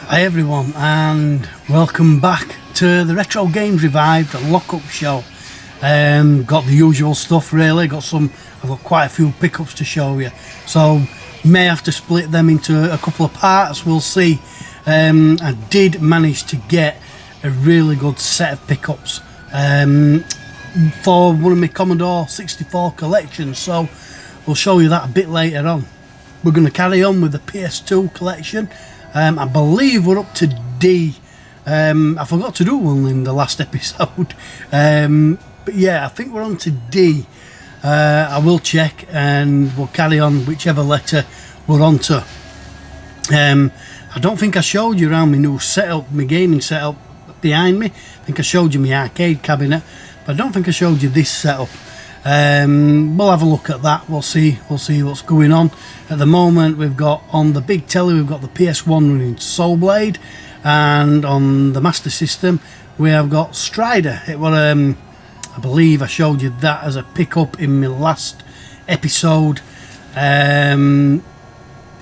Hi everyone, and welcome back to the Retro Games Revived Lock-Up Show. Got the usual stuff really, I've got quite a few pickups to show you, so may have to split them into a couple of parts, we'll see. I did manage to get a really good set of pickups for one of my Commodore 64 collections, so we'll show you that a bit later on. We're going to carry on with the PS2 collection. I believe we're up to D. I forgot to do one in the last episode, but yeah, I think we're on to D. I will check and we'll carry on whichever letter we're on to. I don't think I showed you around my new setup, my gaming setup behind me. I think I showed you my arcade cabinet, but I don't think I showed you this setup. We'll have a look at that. We'll see what's going on. At the moment, we've got on the big telly, we've got the PS1 running Soul Blade, and on the Master System we have got Strider. It was I believe I showed you that as a pickup in my last episode. Yeah,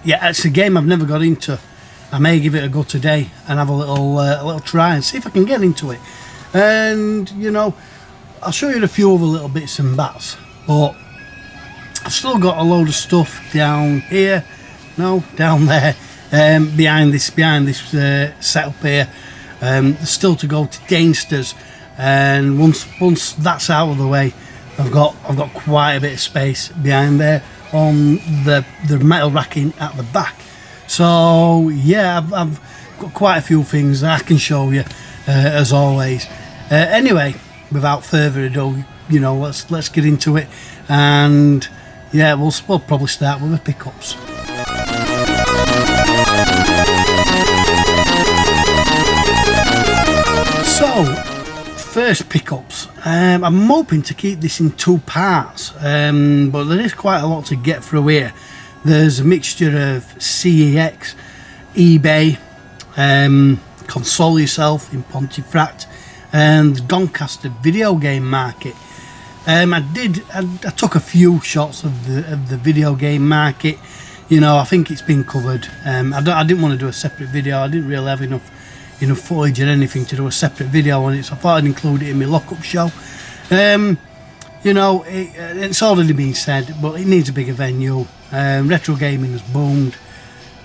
it's a game I've never got into. I may give it a go today and have a little try and see if I can get into it. And you know, I'll show you a few other little bits and bats, but I've still got a load of stuff down here, no, down there, behind this setup here. There's still to go to Dainster's, and once that's out of the way, I've got quite a bit of space behind there on the metal racking at the back. So yeah, I've got quite a few things that I can show you, as always. Anyway, without further ado, you know, let's get into it, and yeah, we'll probably start with the pickups. So, first pickups. I'm hoping to keep this in two parts, but there is quite a lot to get through here. There's a mixture of CEX, eBay, Console Yourself in Pontefract, and the Doncaster video game market. I took a few shots of the video game market. You know, I think it's been covered. I didn't want to do a separate video. I didn't really have enough footage or anything to do a separate video on it, so I thought I'd include it in my lock-up show. You know, it's already been said, but it needs a bigger venue. Retro gaming has boomed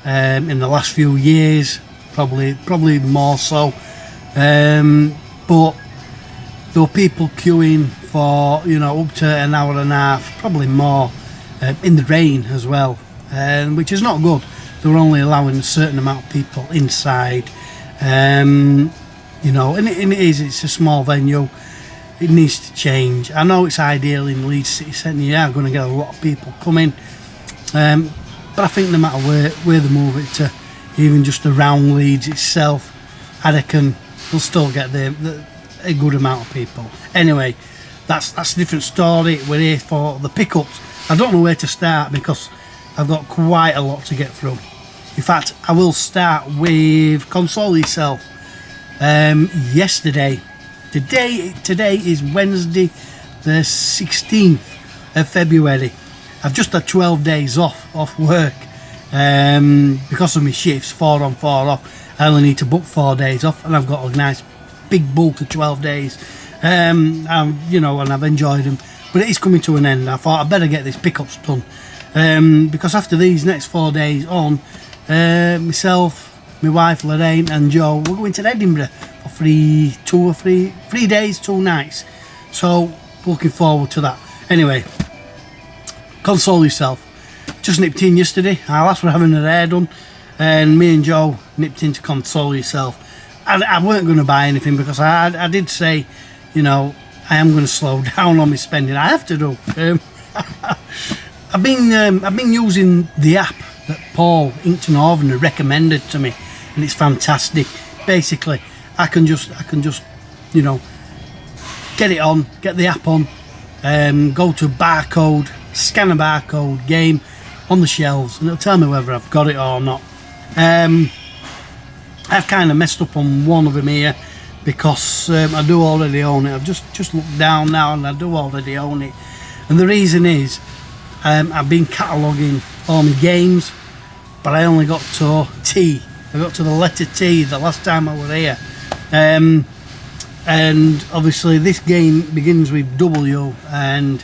in the last few years, probably more so. But there were people queuing for, you know, up to an hour and a half, probably more, in the rain as well, which is not good. They were only allowing a certain amount of people inside, you know, and it's a small venue. It needs to change. I know it's ideal in Leeds City Centre, you are going to get a lot of people coming, but I think no matter where they move it to, even just around Leeds itself, I reckon we'll still get a good amount of people. Anyway, that's a different story. We're here for the pickups. I don't know where to start because I've got quite a lot to get through. In fact, I will start with Console Yourself. Yesterday, today is Wednesday the 16th of February. I've just had 12 days off work because of my shifts, 4 on 4 off. I only need to book 4 days off, and I've got a nice big bulk of 12 days. You know, and I've enjoyed them, but it is coming to an end. I thought I'd better get these pickups done, because after these next 4 days on, myself, my wife Lorraine and Joe, we're going to Edinburgh for three days, 2 nights. So looking forward to that. Anyway, Console Yourself. Just nipped in yesterday. Our lads were having their hair done, and me and Joe nipped into Console Yourself. I weren't going to buy anything because I did say, you know, I am going to slow down on my spending. I have to do. I've been using the app that Paul Inkton Orvan recommended to me, and it's fantastic. Basically, I can just you know, get it on, get the app on, go to barcode, scan a barcode, game on the shelves, and it'll tell me whether I've got it or not. I've kind of messed up on one of them here because I do already own it. I've just looked down now and I do already own it, and the reason is I've been cataloguing all my games, but I only got to T, I got to the letter T the last time I was here. And obviously this game begins with W, and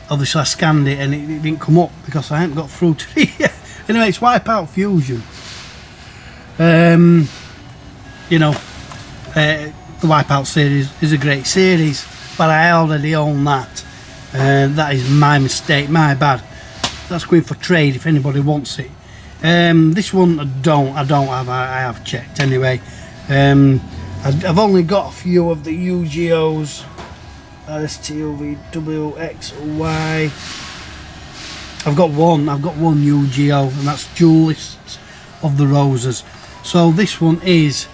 obviously I scanned it and it didn't come up because I hadn't got through to it. Anyway, it's Wipeout Fusion. You know, the Wipeout series is a great series, but I already own that. That is my mistake, my bad. That's going for trade if anybody wants it. This one I don't have. I have checked anyway. I've only got a few of the UGOs. RSTOVWXY. I've got one UGO, and that's Duelists of the Roses. So this one is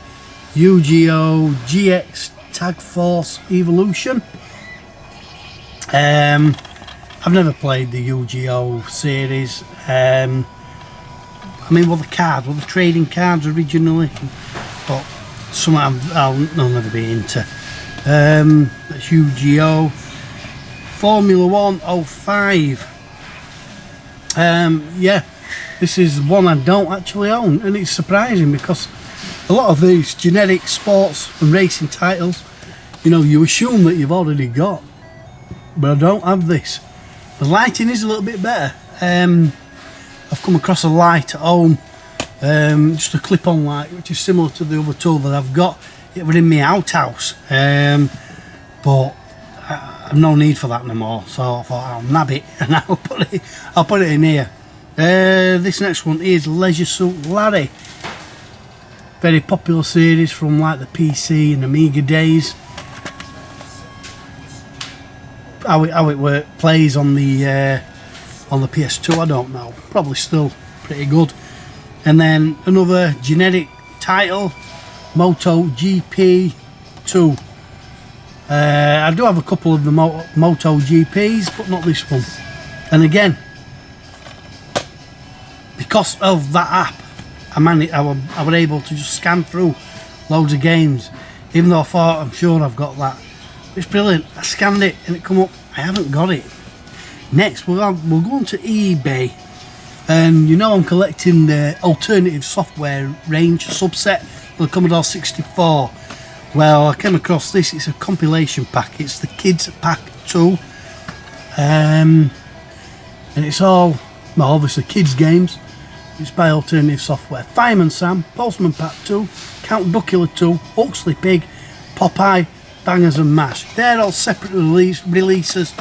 UGO GX Tag Force Evolution. I've never played the UGO series. I mean, the trading cards originally, but some I'll never be into. That's UGO Formula 105. Yeah, this is one I don't actually own, and it's surprising because a lot of these generic sports and racing titles, you know, you assume that you've already got, but I don't have this. The lighting is a little bit better. I've come across a light at home, just a clip-on light, which is similar to the other tool that I've got. It was in my outhouse, but I've no need for that no more. So I thought I'll nab it and I'll put it in here. This next one is Leisure Suit Larry. Very popular series from like the PC and Amiga days. How it plays on the PS2, I don't know. Probably still pretty good. And then another generic title, Moto GP 2. I do have a couple of the Moto GPs, but not this one. And again, because of that app, I was able to just scan through loads of games, even though I thought I'm sure I've got that. It's brilliant. I scanned it and it come up. I haven't got it. Next, we'll go on to eBay, and you know I'm collecting the alternative software range subset for the Commodore 64. Well, I came across this. It's a compilation pack. It's the Kids Pack 2, and it's all, well, obviously kids games. It's by Alternative Software. Fireman Sam, Postman Pat 2, Count Duckula 2, Huxley Pig, Popeye, Bangers and Mash. They're all separate releases for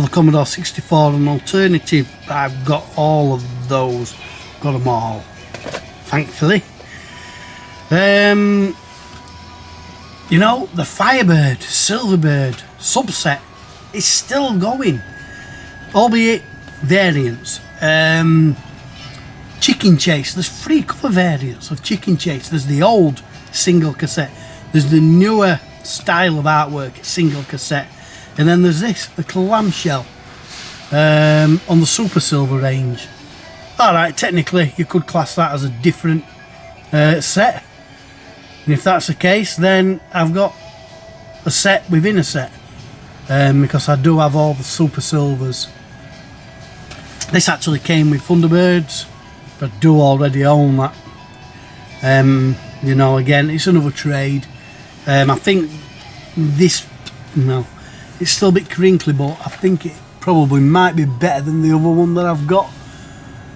the Commodore 64 and Alternative. I've got all of those. Got them all, thankfully. You know, the Firebird, Silverbird subset is still going, albeit variants. Chicken Chase, there's 3 cover variants of Chicken Chase. There's the old single cassette, there's the newer style of artwork single cassette, and then there's this, the clamshell, on the Super Silver range. Alright, technically you could class that as a different set, and if that's the case, then I've got a set within a set, because I do have all the Super Silvers. This actually came with Thunderbirds, but I do already own that. You know, again, it's another trade. I think this, no, it's still a bit crinkly, but I think it probably might be better than the other one that I've got.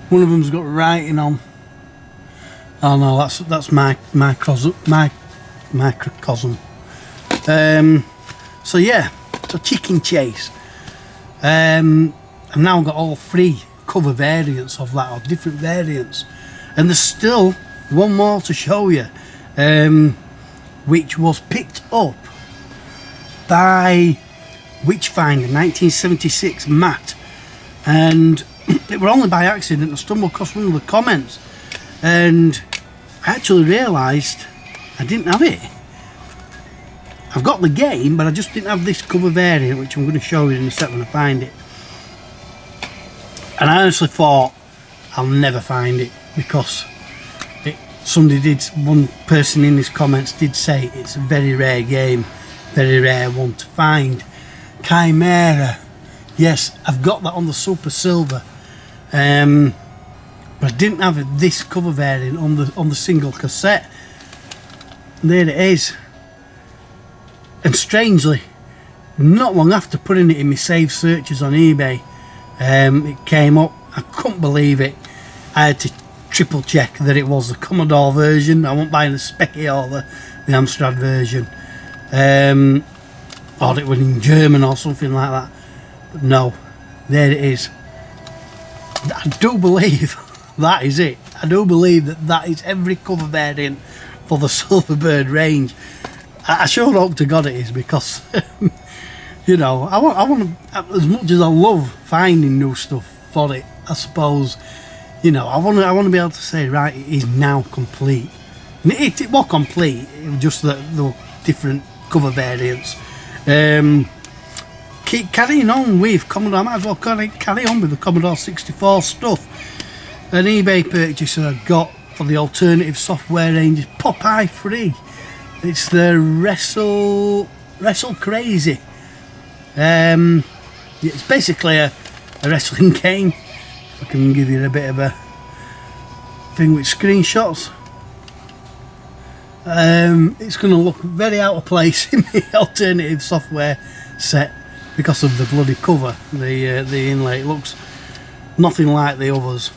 One of them's got writing on. Oh no, that's my microcosm. So yeah, so Chicken Chase. I've now got all 3 cover variants of that, or different variants, and there's still one more to show you, which was picked up by Witchfinder 1976 Matt, and it were only by accident. I stumbled across one of the comments and I actually realised I didn't have it. I've got the game, but I just didn't have this cover variant, which I'm going to show you in a second when I find it. And I honestly thought I'll never find it, because one person in his comments did say it's a very rare game, very rare one to find. Chimera, yes, I've got that on the Super Silver, but I didn't have this cover variant on the single cassette. And there it is. And strangely, not long after putting it in my saved searches on eBay, it came up. I couldn't believe it. I had to triple check that it was the Commodore version. I wasn't buying the Specky or the Amstrad version. Or it was in German or something like that. But no, there it is. I do believe that is it. I do believe that is every cover variant for the Silverbird range. I sure hope to God it is, because you know, I want to, as much as I love finding new stuff for it, I suppose, you know, I want to be able to say, right, it is now complete. And it was complete. It was just the different cover variants. Keep carrying on with Commodore. I might as well carry on with the Commodore 64 stuff. An eBay purchase I got for the alternative software range is Popeye 3. It's the Wrestle Crazy. It's basically a wrestling game. If I can give you a bit of a thing with screenshots. It's going to look very out of place in the alternative software set because of the bloody cover. The inlay looks nothing like the others,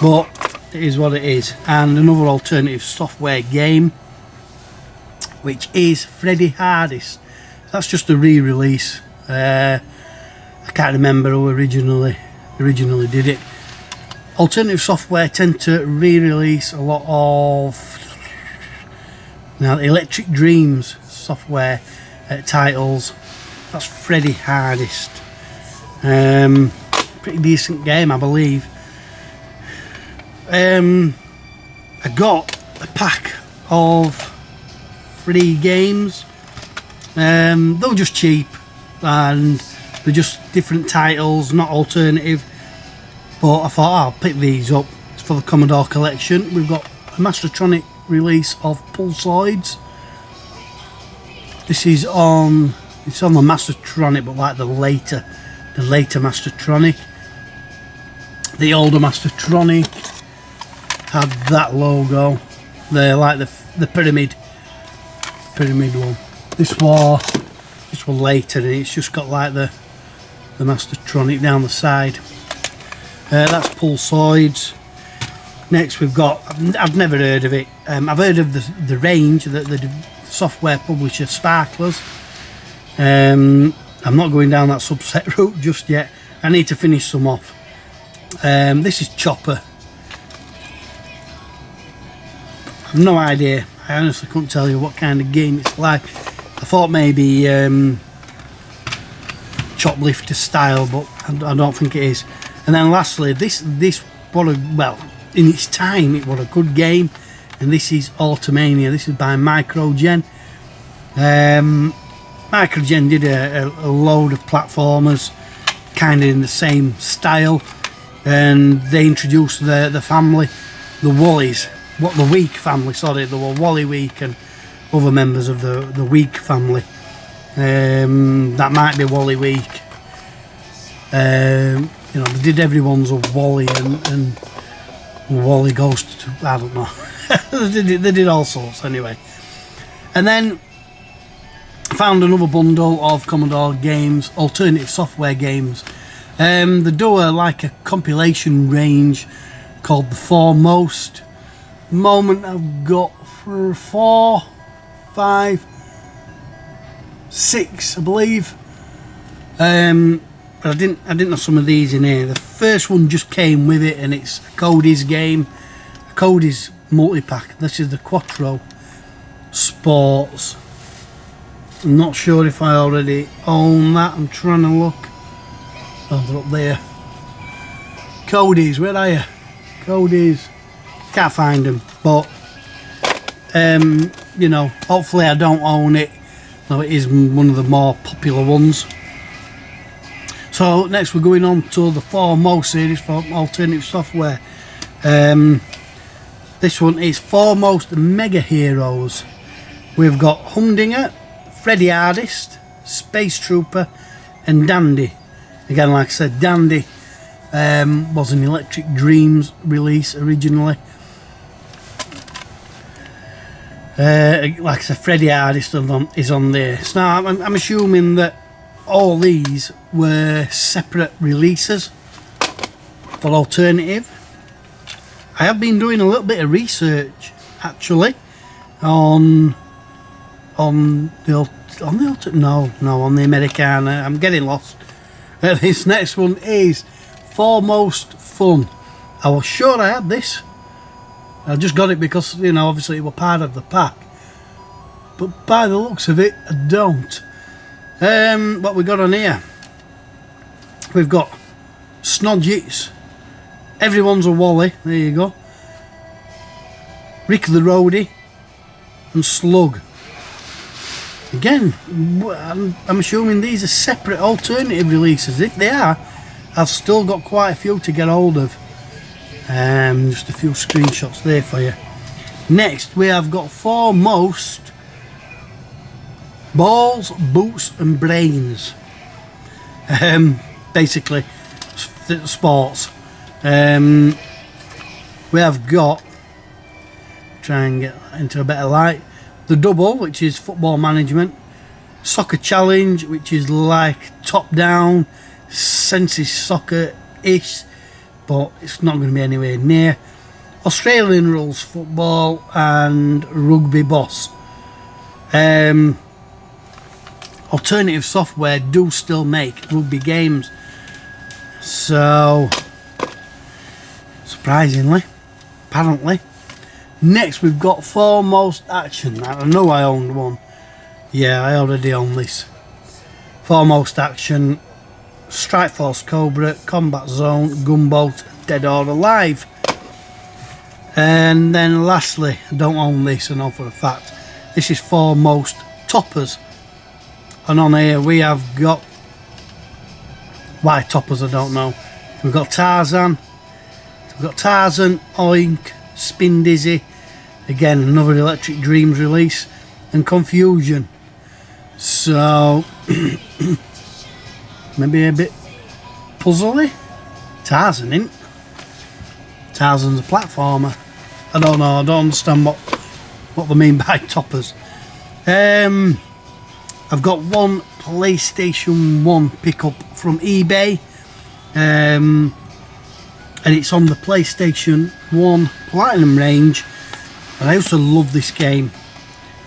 but it is what it is. And another alternative software game, which is Freddy Hardest. That's just a re-release. I can't remember who originally did it. Alternative software tend to re-release a lot of Electric Dreams software titles. That's Freddy Hardest. Pretty decent game, I believe. I got a pack of 3 games. They were just cheap, and they're just different titles, not alternative. But I thought I'll pick these up for the Commodore collection. We've got a Mastertronic release of Pulsoids. This is on, it's on the Mastertronic, but like the later Mastertronic. The older Mastertronic had that logo. They're like the pyramid one. This one later, and it's just got like the Mastertronic down the side. That's Pulsoids. Next we've got, I've never heard of it. I've heard of the range, the software publisher Sparklers. I'm not going down that subset route just yet. I need to finish some off. This is Chopper. I've no idea. I honestly couldn't tell you what kind of game it's like. I thought maybe Choplifter style, but I don't think it is. And then lastly, this well, in its time it was a good game, and this is Automania. This is by Microgen. Microgen did a load of platformers kind of in the same style, and they introduced the family, the Wallies, the Week family, sorry, there were Wally Week and other members of the Week family. That might be Wally Week. You know, they did everyone's of Wally and Wally goes to, I don't know. they did all sorts anyway. And then found another bundle of Commodore games, alternative software games. They do like a compilation range called The Foremost. At the moment I've got 4, 5, 6, I believe. But I didn't have some of these in here. The first one just came with it, and it's a Cody's game, a Cody's multi-pack. This is the Quattro Sports. I'm not sure if I already own that. I'm trying to look. Oh, they're up there. Cody's, where are you? Cody's. Can't find them, but you know, hopefully I don't own it. No, it is one of the more popular ones. So next we're going on to the Foremost series for alternative software. This one is Foremost Mega Heroes. We've got Humdinger, Freddy Hardest, Space Trooper and Dandy. Again, like I said, Dandy was an Electric Dreams release originally. Like I said, Freddie Hardest is on there. So now I'm assuming that all these were separate releases for alternative. I have been doing a little bit of research actually on the Americana. I'm getting lost. This next one is Foremost Fun. I was sure I had this. I just got it because, you know, obviously it was part of the pack. But by the looks of it, I don't. What we got on here? We've got Snodgits. Everyone's a Wally. There you go. Rick the Roadie. And Slug. Again, I'm assuming these are separate alternative releases. If they are, I've still got quite a few to get hold of. Just a few screenshots there for you. Next we have got Foremost Balls, Boots and Brains. Basically sports. We have got, try and get into a better light, the Double, which is football management. Soccer Challenge, which is like top down senses soccer-ish, but it's not going to be anywhere near. Australian rules football and Rugby Boss. Alternative Software do still make rugby games, so surprisingly, apparently. Next we've got Foremost Action. I know I owned one. Yeah, I already own this. Foremost Action, Strike Force Cobra, Combat Zone, Gunboat, Dead or Alive. And then lastly, I don't own this, I know for a fact, this is Foremost Toppers. And on here we have got, why Toppers I don't know. We've got Tarzan, Oink, Spin Dizzy, again another Electric Dreams release, and Confusion. So maybe a bit puzzly. Tarzan, isn't it? Tarzan's a platformer. I don't know, I don't understand what they mean by toppers. I've got one PlayStation 1 pickup from eBay, and it's on the PlayStation 1 Platinum range, and I used to love this game.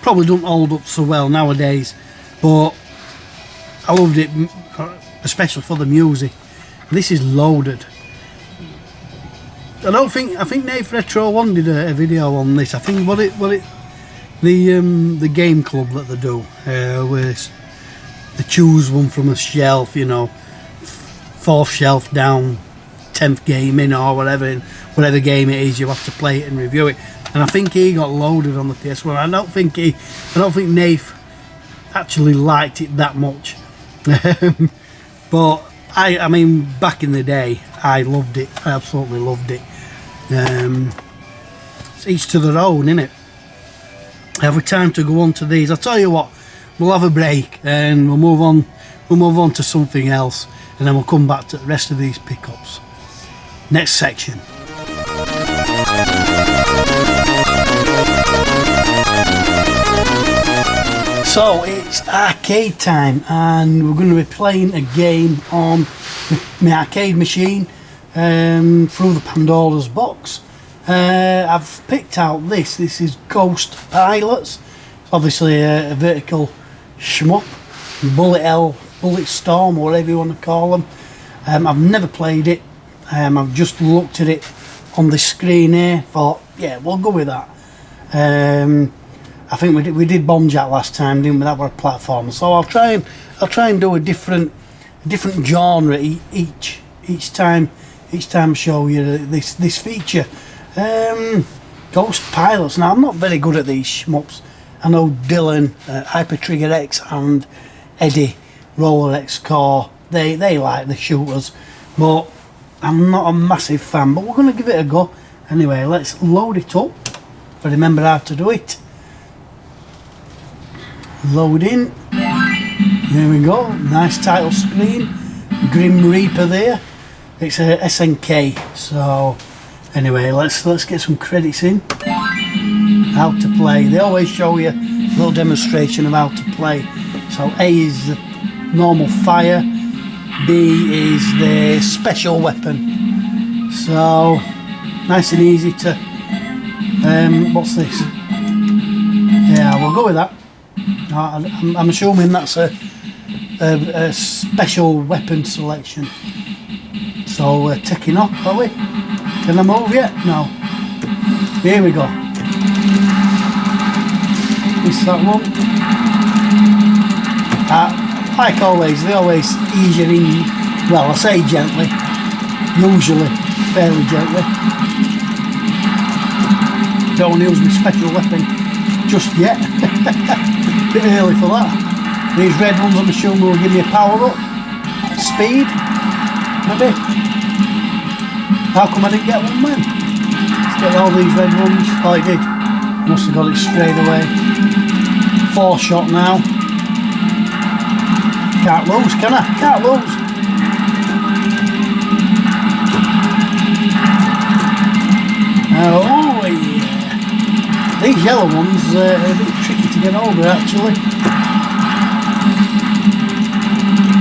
Probably don't hold up so well nowadays, but I loved it, especially for the music. This is loaded. I think Nave Retro 1 did a video on this. I think the game club that they do, where they choose one from a shelf, you know, 4th shelf down, 10th game in, or whatever game it is, you have to play it and review it. And I think he got loaded on the PS1. I don't think Nave actually liked it that much. But I mean, back in the day, I loved it. I absolutely loved it. It's each to their own, innit? Every time to go on to these, I'll tell you what, we'll have a break and we'll move on to something else, and then we'll come back to the rest of these pickups. Next section. So it's arcade time, and we're going to be playing a game on my arcade machine through the Pandora's box. I've picked out this is Ghost Pilots. It's obviously a vertical shmup, Bullet Storm, or whatever you want to call them. I've never played it. I've just looked at it on the screen here, thought, yeah, we'll go with that. I think we did Bomb Jack last time, didn't we? That were a platform. So I'll try and do a different genre each time show you this feature. Ghost Pilots. Now I'm not very good at these shmups. I know Dylan, Hyper Trigger X, and Eddie Roller X Core, they like the shooters, but I'm not a massive fan. But we're going to give it a go anyway. Let's load it up if I remember how to do it. Load in. There we go. Nice title screen. Grim Reaper there. It's a SNK. So anyway, let's get some credits in. How to play. They always show you a little demonstration of how to play. So A is the normal fire, B is the special weapon. So nice and easy to what's this? Yeah, we'll go with that. I'm assuming that's a special weapon selection. So we're ticking off, are we? Can I move yet? No. Here we go. This that one. Like always, they always ease you in. Well, I say gently. Usually, fairly gently. Don't want to use my special weapon just yet. Bit early for that. These red ones, I'm assuming, will give me a power up. Speed, maybe. How come I didn't get one then? Let's get all these red ones. Oh, I did. Must have got it straight away. 4 shot now. Can't lose, can I? Can't lose. Oh, yeah. These yellow ones are a bit tricky to get over, actually.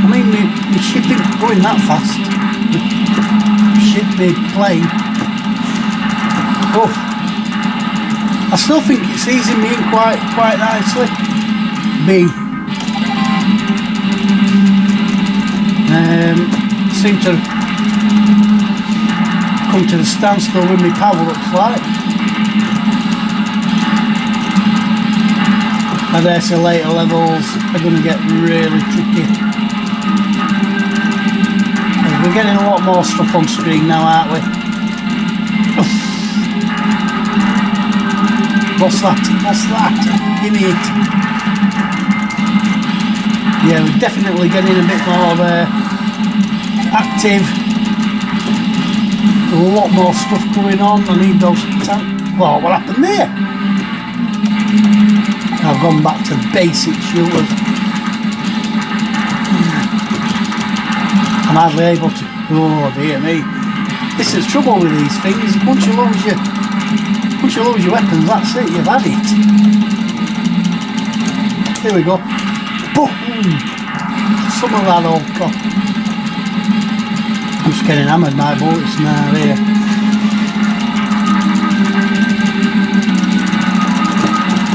I mean, the ship isn't going that fast. The ship, the plane. Oh, I still think it's easing me in quite nicely. B. Seem to come to the standstill with my power ups like. I dare say later levels are going to get really tricky. We're getting a lot more stuff on screen now, aren't we? What's that? What's that? Give me it. Yeah, we're definitely getting a bit more active. A lot more stuff going on. I need those tanks. Well, what happened there? I've gone back to basic shooters. I'm hardly able to. Oh dear me! This is trouble with these things. Once you lose your weapons, that's it. You've had it. Here we go. Boom! Some of that old cop. I'm just getting hammered by bullets now here.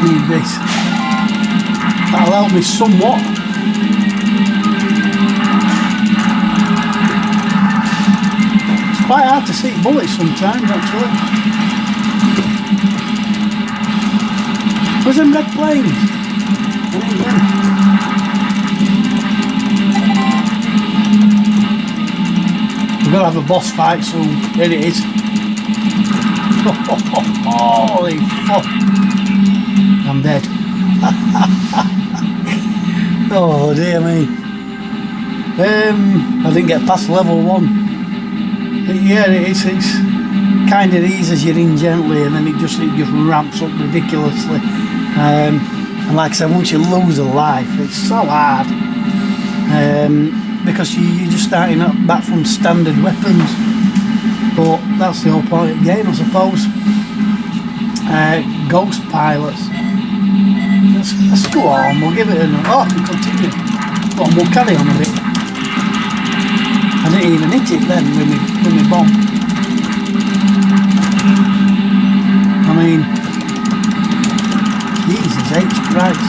Need this. That'll help me somewhat. It's quite hard to see bullets sometimes, actually. Where's them red planes? I need them. We're going to have a boss fight soon. There it is. Holy fuck. I'm dead. Oh dear me. I didn't get past level 1. But yeah, it's kind of eases you in gently, and then it just ramps up ridiculously. And like I said, once you lose a life, it's so hard. Because you're just starting up back from standard weapons. But that's the whole point of the game, I suppose. Ghost pilots. Let's go on, we'll give it a... Oh, I can continue. Go on, we'll carry on a bit. I didn't even hit it then with my bomb. I mean... Jesus H. Christ.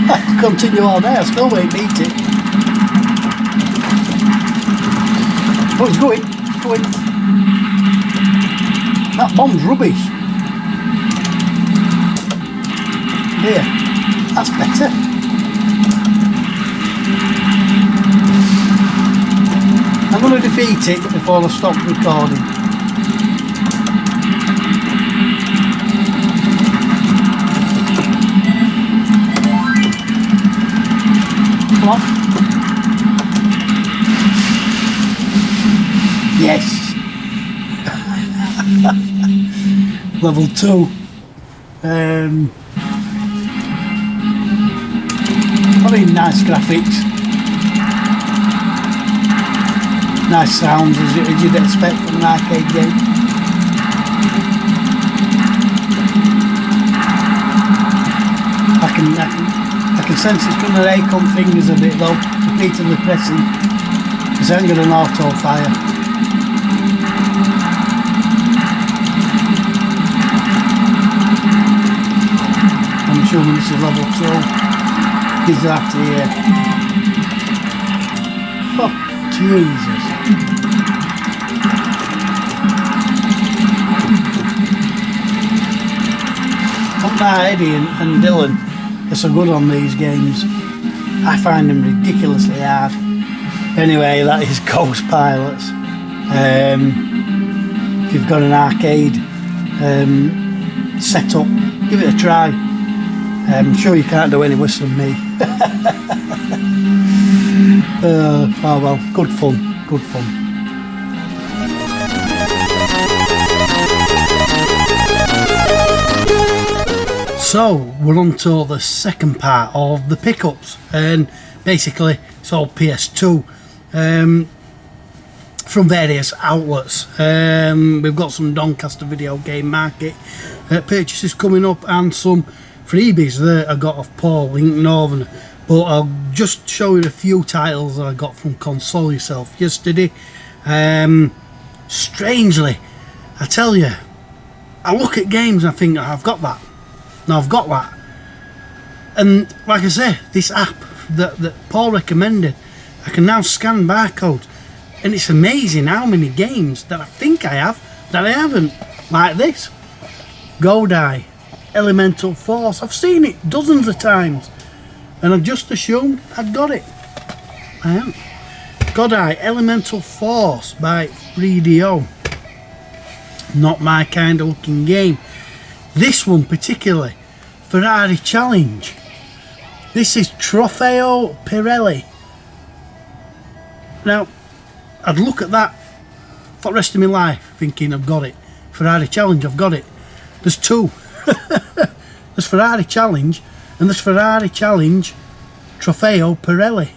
I can continue all day, I still won't beat it. Oh, it's going. That bomb's rubbish. Here, that's better. I'm going to defeat it before I stop recording. Come on. Yes. Level 2. nice graphics, nice sounds as you'd expect from an arcade game. I can sense it's going to ache on fingers a bit though, repeatedly pressing, because I ain't got an auto fire. I'm assuming this is level 2. Is that here? Oh, Jesus. Not that Eddie and Dylan are so good on these games. I find them ridiculously hard. Anyway, that is Ghost Pilots. If you've got an arcade set up, give it a try. I'm sure you can't do any worse than me. Oh well, good fun, good fun. So we're on to the second part of the pickups, and basically it's all PS2 from various outlets. We've got some Doncaster Video Game Market purchases coming up, and some freebies that I got off Paul Link Northern. But I'll just show you a few titles that I got from Console Yourself yesterday. Strangely, I tell you, I look at games and I think, I've got that. No, I've got that. And like I say, this app that Paul recommended, I can now scan barcodes, and it's amazing how many games that I think I have that I haven't. Like this, Godai, Elemental Force. I've seen it dozens of times, and I just assumed I'd got it. I haven't. Godai, Elemental Force by 3DO. Not my kind of looking game. This one particularly, Ferrari Challenge. This is Trofeo Pirelli. Now, I'd look at that for the rest of my life thinking I've got it. Ferrari Challenge, I've got it. There's two. There's Ferrari Challenge and there's Ferrari Challenge Trofeo Pirelli.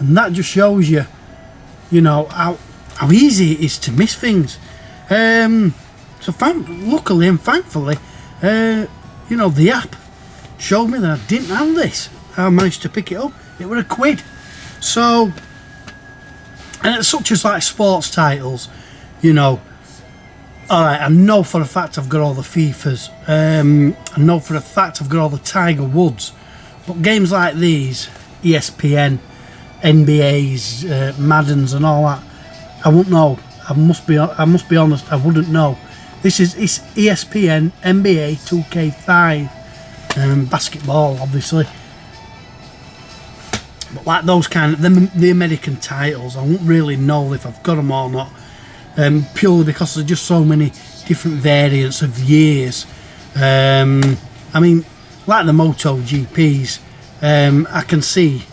And that just shows you, you know, how easy it is to miss things. So luckily and thankfully, you know, the app showed me that I didn't have this. I managed to pick it up. It was £1. So, and it's such as like sports titles, you know, alright, I know for a fact I've got all the FIFAs. I know for a fact I've got all the Tiger Woods. But games like these, ESPN, NBA's, Maddens and all that, I won't know. I must be honest, I wouldn't know. It's ESPN, NBA, 2K5, basketball obviously. But like those kind of, the American titles, I won't really know if I've got them or not. Purely because there's just so many different variants of years. I mean, like the MotoGPs, I can see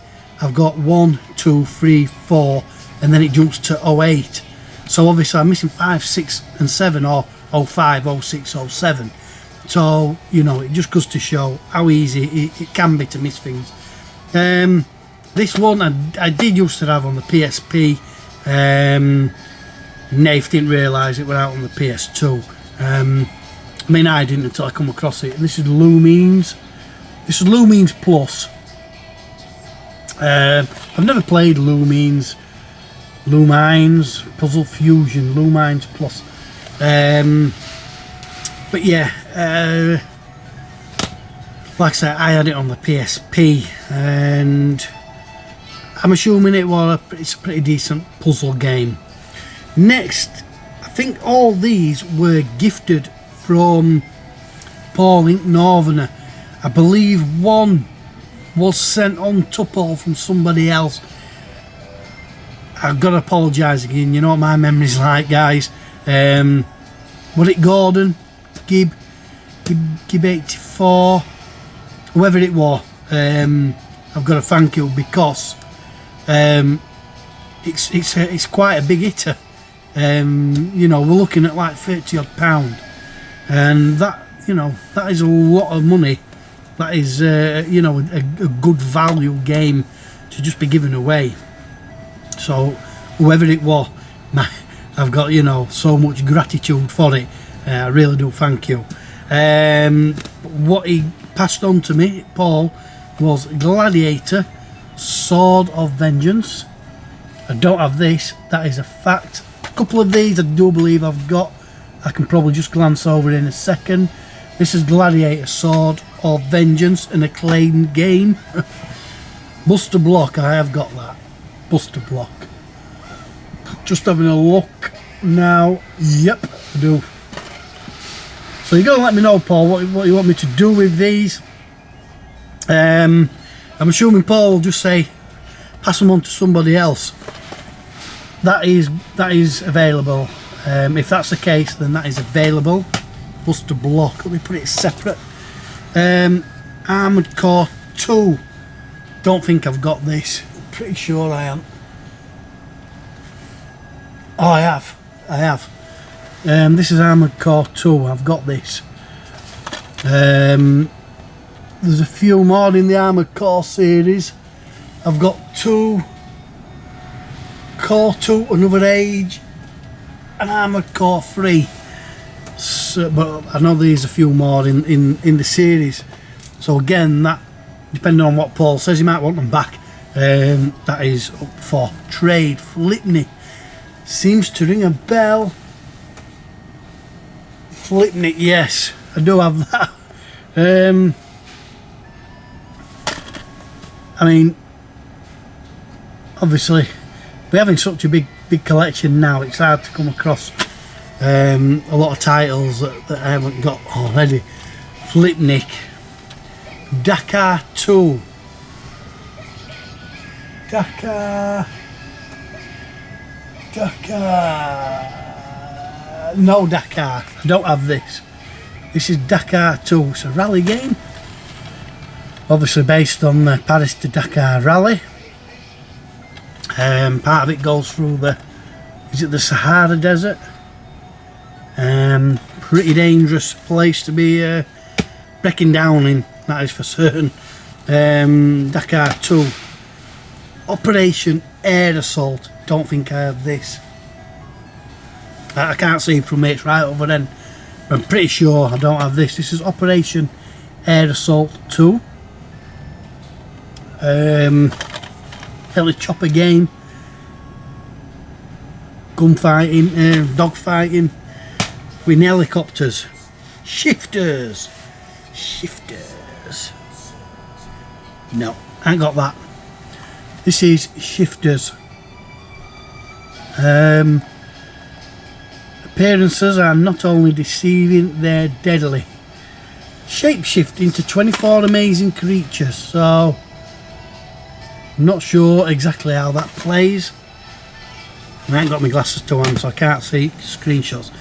I've got 1, 2, 3, 4, and then it jumps to 08. So obviously I'm missing 5, 6 and 7, or 05, 06, 07. So, you know, it just goes to show how easy it can be to miss things. This one I did used to have on the PSP. Nath didn't realise it went out on the PS2. I mean, I didn't until I come across it. And this is Lumines. This is Lumines Plus. I've never played Lumines. Puzzle Fusion, Lumines Plus. But yeah, like I said, I had it on the PSP, and I'm assuming it's a pretty decent puzzle game. Next, I think all these were gifted from Paul Inc. Northerner. I believe one was sent on to Paul from somebody else. I've got to apologise again, you know what my memory's like, guys. Was it Gordon? Gib 84? Whoever it was, I've got to thank you, because it's quite a big hitter. You know, we're looking at like £30 odd, and that, you know, that is a lot of money That is, you know, a good value game to just be given away. So whoever it was, I've got, you know, so much gratitude for it. I really do thank you. What he passed on to me, Paul, was Gladiator, Sword of Vengeance. I don't have this, that is a fact. A couple of these I do believe I've got. I can probably just glance over in a second. This is Gladiator, Sword of Vengeance, an acclaimed game. Buster Block, I have got that. Buster Block. Just having a look now. Yep, I do. So you're going to let me know, Paul, what you want me to do with these. I'm assuming Paul will just say, pass them on to somebody else. That is available. If that's the case, then that is available. Buster Block. Let me put it separate. Armored Core 2. Don't think I've got this. Pretty sure I am. Oh, I have. This is Armored Core 2. I've got this. There's a few more in the Armored Core series. I've got 2 Core 2, Another Age, and Armored Core 3. So, but I know there's a few more in the series. So again, that depending on what Paul says, he might want them back. That is up for trade. Flipney seems to ring a bell. Flipney, yes, I do have that. I mean, obviously, we're having such a big collection now. It's hard to come across a lot of titles that I haven't got already. Flipnick, Dakar 2, Dakar, no Dakar, I don't have this. This is Dakar 2, it's a rally game, obviously based on the Paris to Dakar rally. Part of it goes through the Sahara Desert. Pretty dangerous place to be breaking down in, that is for certain. Dakar 2, Operation Air Assault. Don't think I have this. I can't see from it, it's right over then. I'm pretty sure I don't have this. This is Operation Air Assault 2. Helicopter game, gunfighting, dogfighting with helicopters. Shifters. No, I ain't got that. This is Shifters. Appearances are not only deceiving, they're deadly. Shapeshift into 24 amazing creatures. So I'm not sure exactly how that plays. I ain't got my glasses to hand, so I can't see screenshots.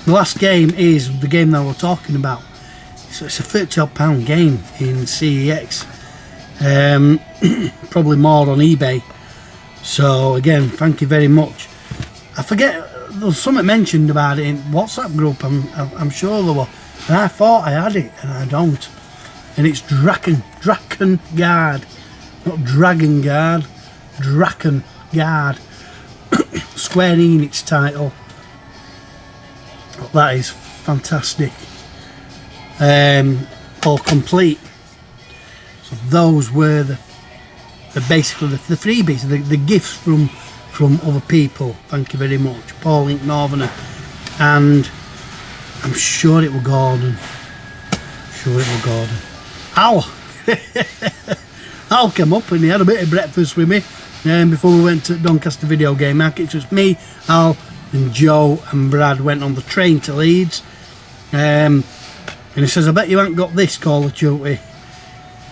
The last game is the game that we're talking about. So it's a £30 game in CEX. Probably more on eBay. So again, thank you very much. I forget, there was something mentioned about it in WhatsApp group. I'm sure there were, and I thought I had it, and I don't. And it's Drakengard. Not Dragon Guard, Drakengard. Square Enix title. That is fantastic. All complete. So those were basically the freebies, the gifts from other people. Thank you very much. Paul Inc. Northerner, and I'm sure it was Gordon. Al came up and he had a bit of breakfast with me before we went to Doncaster Video Game Market. It was me, Al and Joe and Brad went on the train to Leeds, and he says, I bet you haven't got this Call of Duty.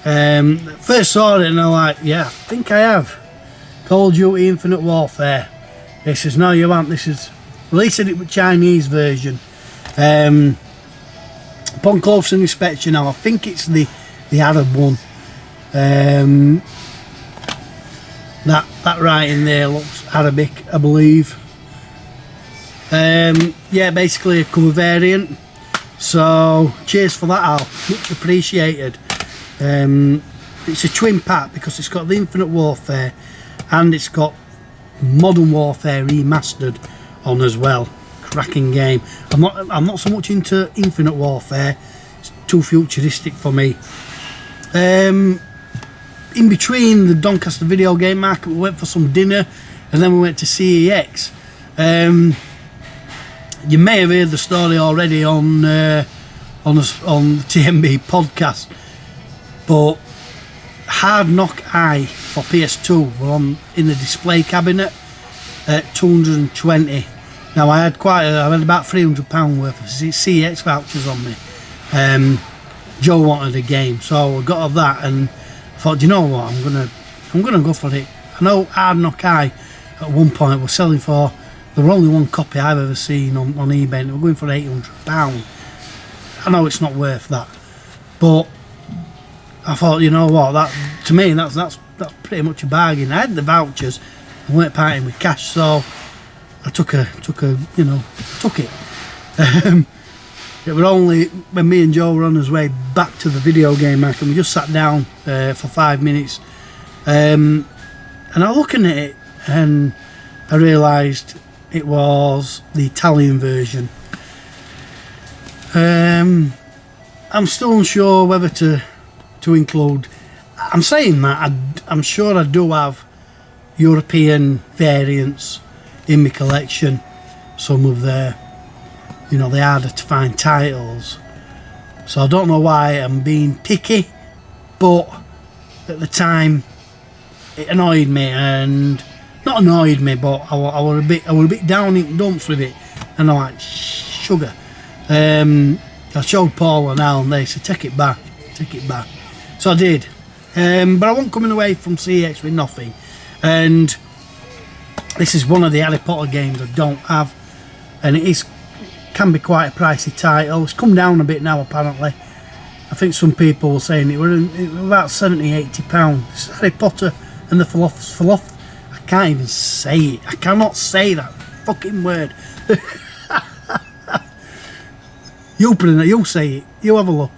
First saw it and I'm like, yeah, I think I have. Call of Duty Infinite Warfare. He says, no you haven't, this is, well he said it was Chinese version. Upon closer inspection now, I think it's the Arab one. That writing there looks Arabic, I believe. Yeah, basically a cover variant. So cheers for that, Al, much appreciated. It's a twin pack because it's got the Infinite Warfare and it's got Modern Warfare remastered on as well. Cracking game. I'm not so much into Infinite Warfare. It's too futuristic for me. In between the Doncaster video game market, we went for some dinner and then we went to CEX. You may have heard the story already on the TMB podcast, but Hard Knock Eye for PS2 were in the display cabinet at 220. Now I had about £300 worth of CEX vouchers on me. Joe wanted a game, so I got of that, and I thought, you know what, I'm gonna go for it. I know Hard Knock Eye at one point was selling for, there were only one copy I've ever seen on eBay, and they were going for £800. I know it's not worth that, but I thought, you know what, that to me that's pretty much a bargain. I had the vouchers, I weren't parting with cash, so I took it. It was only when me and Joe were on his way back to the video game market, and we just sat down for 5 minutes, and I was looking at it and I realised it was the Italian version. I'm still unsure whether to include. I'm saying that I'm sure I do have European variants in my collection. Some of the, the harder to find titles. So I don't know why I'm being picky, but at the time it annoyed me, and not annoyed me, but I was a bit down in the dumps with it, and I'm like, sugar. I showed Paul and Al, and they said, take it back. So I did, but I wasn't coming away from CX with nothing, and this is one of the Harry Potter games I don't have, and it can be quite a pricey title. It's come down a bit now apparently. I think some people were saying it was about £70–80. It's Harry Potter and the Philosopher's. I can't even say it. I cannot say that fucking word. You'll say it. You have a look.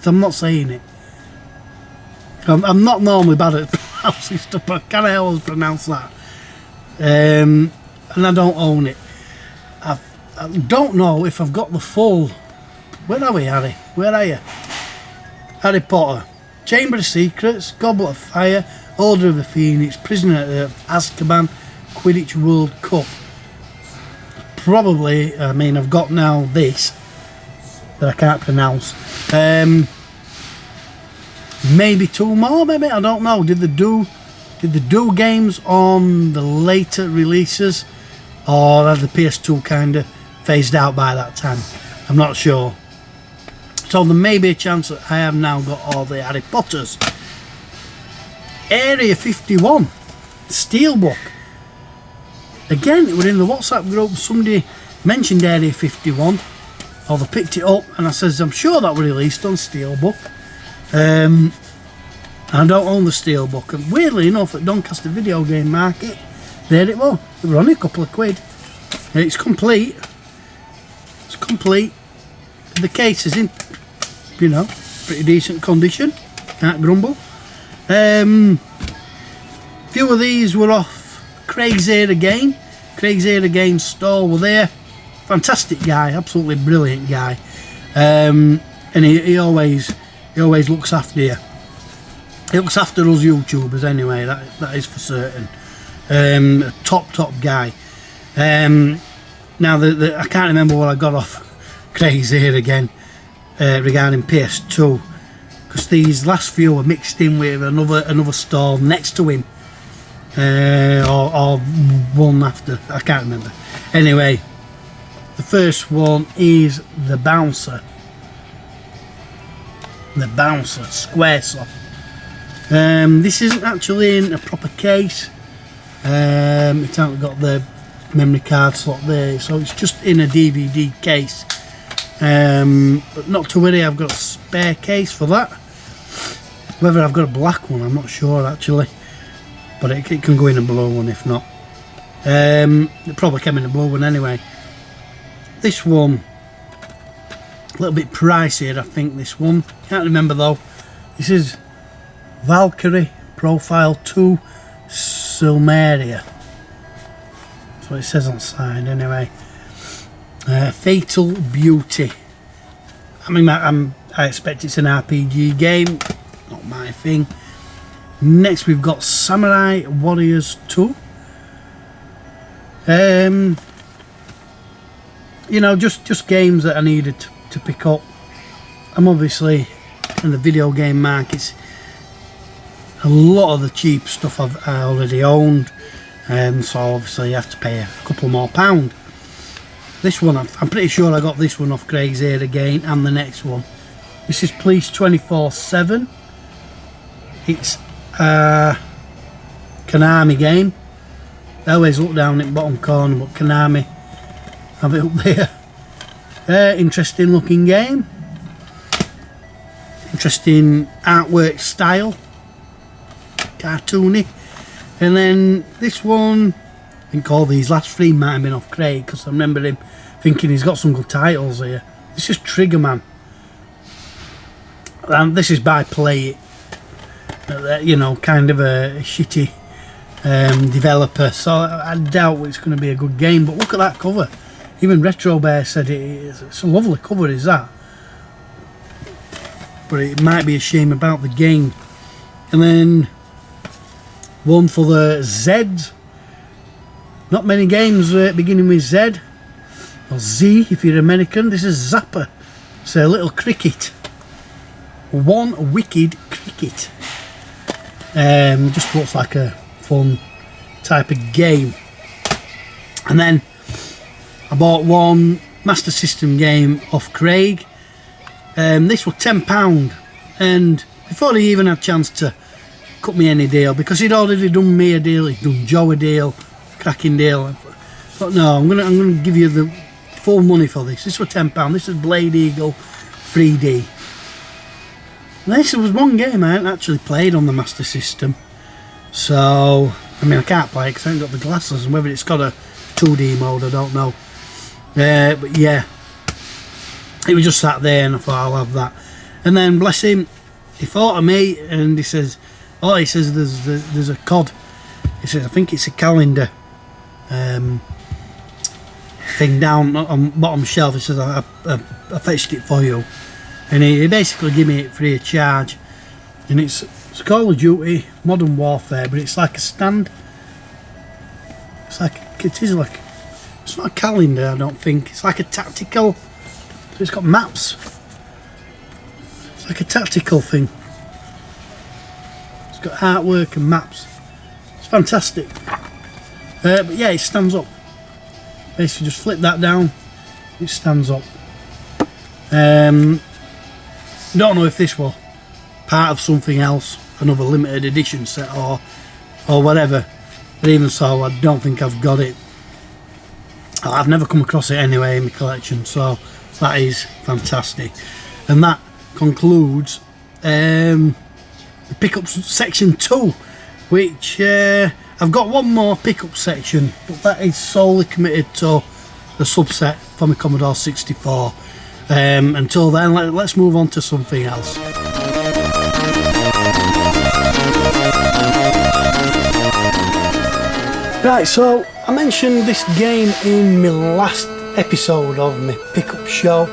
I'm not saying it. I'm not normally bad at pronouncing stuff, but I can't always pronounce that. And I don't own it. I don't know if I've got the full. Where are we, Harry? Where are you? Harry Potter, Chamber of Secrets, Goblet of Fire, Order of the Phoenix, Prisoner of Azkaban, Quidditch World Cup. Probably, I've got now this that I can't pronounce. Maybe two more, maybe, I don't know. Did they do games on the later releases, or had the PS2 kind of phased out by that time? I'm not sure. So there may be a chance that I have now got all the Harry Potters. Area 51 Steelbook. Again, it was in the WhatsApp group. Somebody mentioned Area 51, or they picked it up, and I says, I'm sure that was released on Steelbook. I don't own the Steelbook, and weirdly enough at Doncaster Video Game Market, there it was. It was only a couple of quid. And it's complete. It's complete. The case is in, pretty decent condition. Can't grumble. Few of these were off Craig's Here Again. Craig's Here Again store were there. Fantastic guy, absolutely brilliant guy. And he always looks after you. He looks after us YouTubers anyway, that is for certain. A top guy. Now I can't remember what I got off Craig's Here Again regarding PS2, because these last few were mixed in with another stall next to him, or one after, I can't remember. Anyway, the first one is the Bouncer. The Bouncer Squaresoft. This isn't actually in a proper case. It hasn't got the memory card slot there, so it's just in a DVD case. But not to worry, I've got a spare case for that. Whether I've got a black one, I'm not sure actually, but it can go in a blue one if not. It probably came in a blue one anyway. This one, a little bit pricier, I think. This one, can't remember though. This is Valkyrie Profile 2 Sumeria. That's what it says on the side anyway. Fatal Beauty. I mean, I expect it's an RPG game, not my thing. Next we've got Samurai Warriors 2. You know, just games that I needed to pick up. I'm obviously in the video game markets. A lot of the cheap stuff I already owned, so obviously you have to pay a couple more £. This one, I'm pretty sure I got this one off Craig's Ear again, and the next one. This is Police 24/7. It's a Konami game. I always look down in the bottom corner, but Konami have it up there. Interesting looking game. Interesting artwork style. Cartoony. And then this one, I think all these last three might have been off Craig, because I remember him thinking he's got some good titles here. This is Triggerman. And this is by Play It. You know, kind of a shitty developer, so I doubt it's going to be a good game. But look at that cover. Even Retro Bear said it's a lovely cover, is that? But it might be a shame about the game. And then one for the Zeds. Not many games beginning with Z or Z if you're American. This is Zappa. It's a little cricket. One Wicked Cricket. Just looks like a fun type of game. And then I bought one Master System game off Craig. This was £10, and before he even had a chance to cut me any deal, because he'd already done me a deal, he'd done Joe a deal, cracking deal. I thought, no, I'm gonna give you the full money for this. This was £10. This is Blade Eagle 3D. And this was one game I hadn't actually played on the Master System, so I mean I can't play it because I haven't got the glasses, and whether it's got a 2D mode I don't know. But yeah, it was just sat there, and I thought I'll have that. And then bless him, he thought of me, and he says, "Oh," he says, "there's a COD." He says, "I think it's a calendar thing down on bottom shelf." He says, "I fetched it for you," and he basically gave me it free of charge. And it's Call of Duty Modern Warfare, but it's like a stand. It's not a calendar, I don't think. It's like a tactical. It's got maps. It's like a tactical thing. It's got artwork and maps. It's fantastic. But yeah, it stands up. Basically, just flip that down. It stands up. Don't know if this was part of something else, another limited edition set or whatever. But even so, I don't think I've got it. I've never come across it anyway in my collection, so that is fantastic. And that concludes the pickup section 2, which I've got one more pickup section, but that is solely committed to the subset for my Commodore 64. Until then, let's move on to something else. Right, so I mentioned this game in my last episode of my pickup show,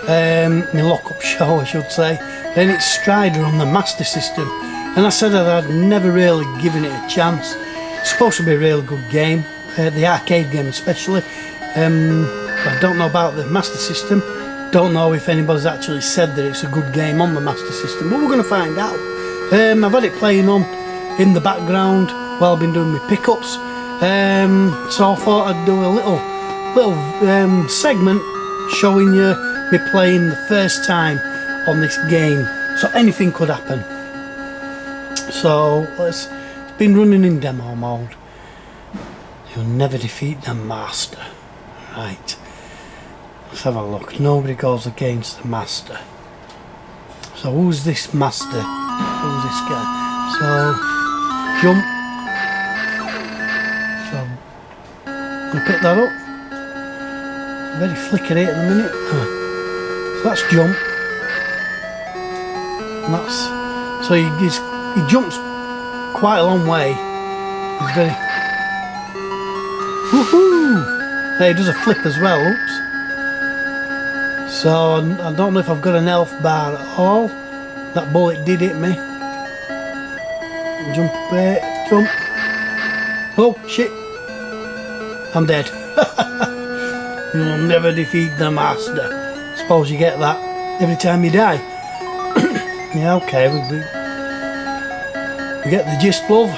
my lock-up show I should say, and it's Strider on the Master System, and I said that I'd never really given it a chance. It's supposed to be a really good game, the arcade game especially. I don't know about the Master System, don't know if anybody's actually said that it's a good game on the Master System, but we're going to find out. I've had it playing on in the background while I've been doing my pickups. So I thought I'd do a little segment showing you me playing the first time on this game. So anything could happen. So it's been running in demo mode. You'll never defeat the master. Right. Let's have a look. Nobody goes against the master. So who's this master? Who's this guy? So jump. I'm going to pick that up. Very flickery at the minute. So that's jump. And that's, so he's he jumps quite a long way. He's very... Woohoo! There, he does a flip as well, oops. So, I don't know if I've got an health bar at all. That bullet did hit me. Jump a bit, jump. Oh, shit. I'm dead. You'll never defeat the master. Suppose you get that every time you die. Yeah, okay, we get the gist, love.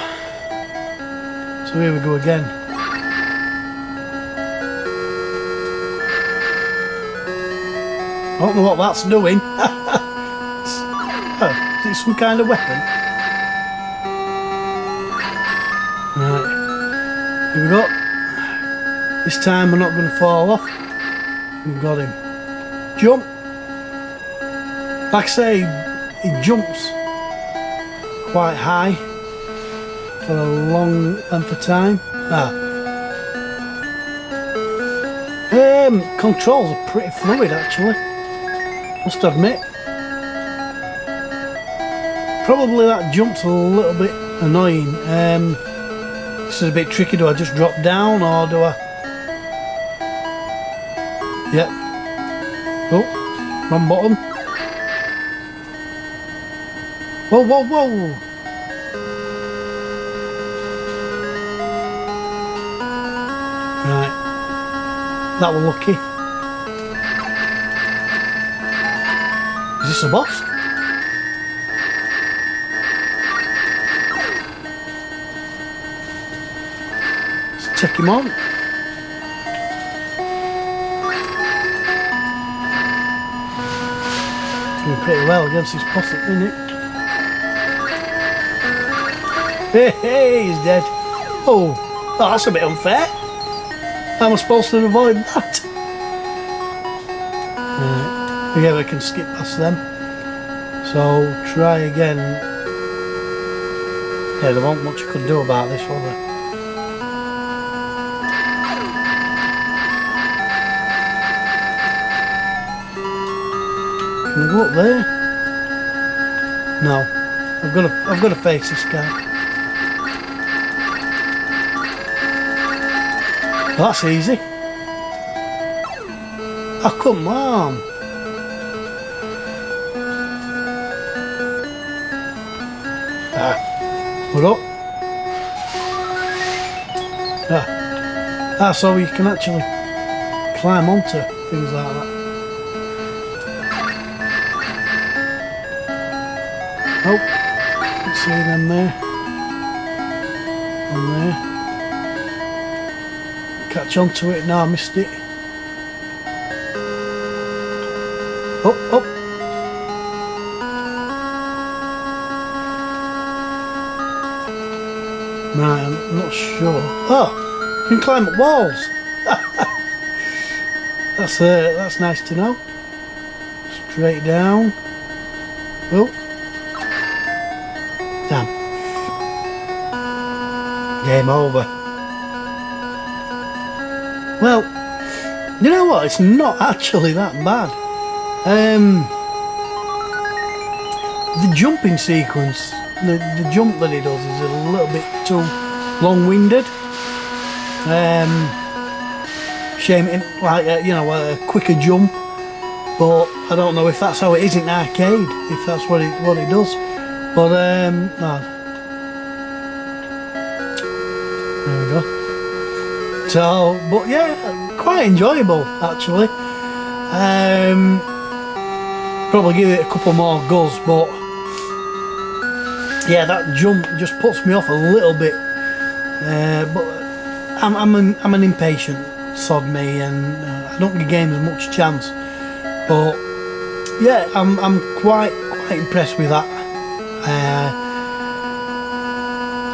So here we go again. I don't know what that's doing. Oh, is it some kind of weapon? Right, here we go. This time we're not going to fall off. We've got him. Jump. Like I say, he jumps quite high for a long length of time. Controls are pretty fluid actually, must admit. Probably that jump's a little bit annoying. This is a bit tricky. Do I just drop down or do I... Yep. Oh, wrong button. Whoa, whoa, whoa! Right. That was lucky. Is this a boss? Let's check him on. Doing pretty well against this boss at the minute. Hey, he's dead. Oh, that's a bit unfair. How am I supposed to avoid that? Right. Yeah, we can skip past them. So, try again. Yeah, there wasn't much you could do about this, was there? Can I go up there? No. I've got to face this guy. Well, that's easy. Oh, come on. We're up. So you can actually climb onto things like that. Oh, let's see them there. On there. Catch onto it. No, I missed it. Up, up. Right, I'm not sure. Oh, you can climb up walls. That's nice to know. Straight down. Oh. Damn. Game over. Well, you know what? It's not actually that bad. The jumping sequence, the jump that he does is a little bit too long-winded. Shame it, like a quicker jump. But I don't know if that's how it is in arcade. If that's what it does. But no. There we go. So, but yeah, quite enjoyable actually. Probably give it a couple more goes, but yeah, that jump just puts me off a little bit. But I'm an impatient sod me, and I don't give games much chance. But yeah, I'm quite impressed with that.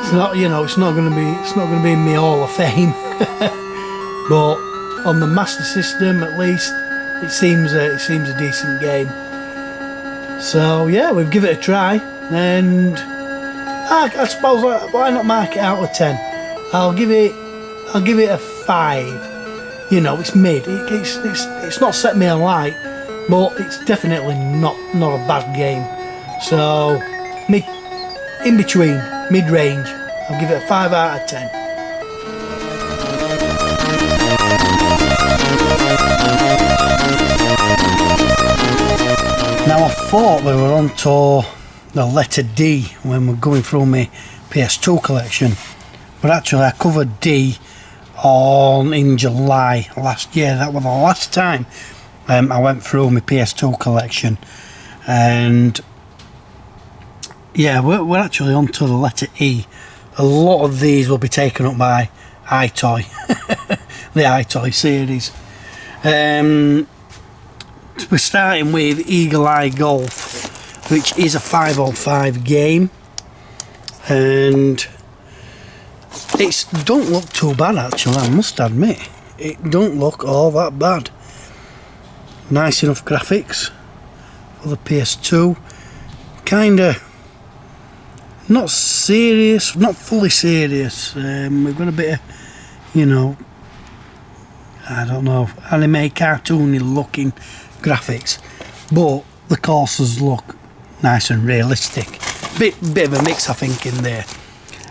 It's not, it's not going to be in my Hall of Fame, but on the Master System at least, it seems a decent game. So yeah, we've given it a try, and I suppose why not mark it out of 10? I'll give it a 5. It's mid. It's not set me alight, but it's definitely not a bad game. So in between, mid-range. I'll give it a 5 out of 10. Now I thought we were on to the letter D when we're going through my PS2 collection, but actually I covered D in July last year. That was the last time I went through my PS2 collection, and yeah, we're actually on to the letter E. A lot of these will be taken up by iToy, the iToy series. We're starting with Eagle Eye Golf, which is a 505 game, and it don't look too bad actually, I must admit. It don't look all that bad. Nice enough graphics for the PS2. Kinda not serious, not fully serious. We've got a bit of, you know, I don't know, anime cartoony looking graphics, but the courses look nice and realistic. Bit of a mix I think in there.